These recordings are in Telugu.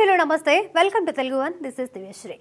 హలో నమస్తే welcome to Telugu one this is Divyasri.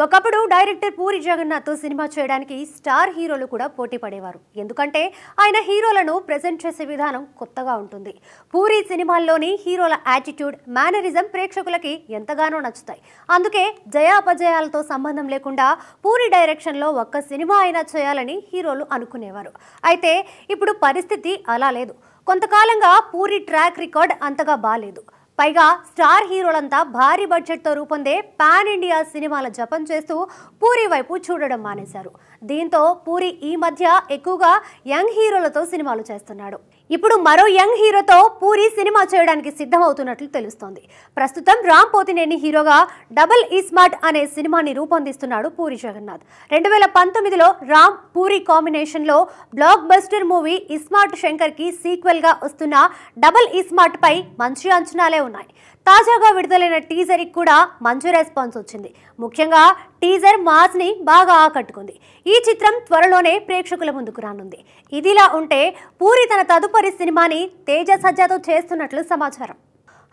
ఒకప్పుడు డైరెక్టర్ పూరి జగన్నాథ్ సినిమా చేయడానికి స్టార్ హీరోలు కూడా పోటీ పడేవారు. ఎందుకంటే ఆయన హీరోలను ప్రెజెంట్ చేసే విధానం కొత్తగా ఉంటుంది. పూరి సినిమాల్లోని హీరోల యాటిట్యూడ్, మేనరిజం ప్రేక్షకులకి ఎంతగానో నచ్చుతాయి. అందుకే జయాపజయాలతో సంబంధం లేకుండా పూరి డైరెక్షన్లో ఒక్క సినిమా అయినా చేయాలని హీరోలు అనుకునేవారు. అయితే ఇప్పుడు పరిస్థితి అలా లేదు. కొంతకాలంగా పూరి ట్రాక్ రికార్డ్ అంతగా బాలేదు. పైగా స్టార్ హీరోలంతా భారీ బడ్జెట్తో రూపొందే పాన్ ఇండియా సినిమాల జపం చేస్తూ పూరి వైపు చూడడం మానేశారు. దీంతో పూరి ఈ మధ్య ఎక్కువగా యంగ్ హీరోలతో సినిమాలు చేస్తున్నాడు. ఇప్పుడు మరో యంగ్ హీరోతో పూరి సినిమా చేయడానికి సిద్ధమవుతున్నట్లు తెలుస్తోంది. ప్రస్తుతం రామ్ పోతినేని హీరోగా డబుల్ ఇస్మార్ట్ అనే సినిమాని రూపొందిస్తున్నాడు పూరి జగన్నాథ్. 2019లో రామ్ పూరి కాంబినేషన్లో బ్లాక్ బస్టర్ మూవీ ఇస్మార్ట్ శంకర్కి సీక్వెల్గా వస్తున్న డబుల్ ఇస్మార్ట్ పై మంచి అంచనాలే ఉన్నాయి. తాజాగా విడుదలైన టీజర్కి కూడా మంచి రెస్పాన్స్ వచ్చింది. ముఖ్యంగా టీజర్ మాస్ ని బాగా ఆకట్టుకుంది. ఈ చిత్రం త్వరలోనే ప్రేక్షకుల ముందుకు రానుంది. ఇదిలా ఉంటే పూరి తన తదుపరి సినిమాని తేజ సజ్జాతో చేస్తున్నట్లు సమాచారం.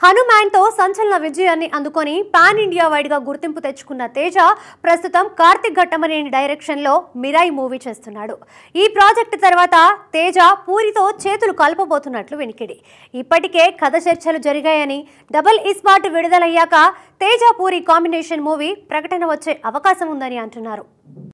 హనుమాన్తో సంచలన విజయాన్ని అందుకొని పాన్ ఇండియా వైడ్గా గుర్తింపు తెచ్చుకున్న తేజ ప్రస్తుతం కార్తిక్ ఘట్టమనేని డైరెక్షన్లో మిరాయి మూవీ చేస్తున్నాడు. ఈ ప్రాజెక్టు తర్వాత తేజ పూరితో చేతులు కలపబోతున్నట్లు వినికిడి. ఇప్పటికే కథ చర్చలు జరిగాయని, డబుల్ ఇస్మార్ట్ విడుదలయ్యాక తేజ పూరి కాంబినేషన్ మూవీ ప్రకటన వచ్చే అవకాశం ఉందని అంటున్నారు.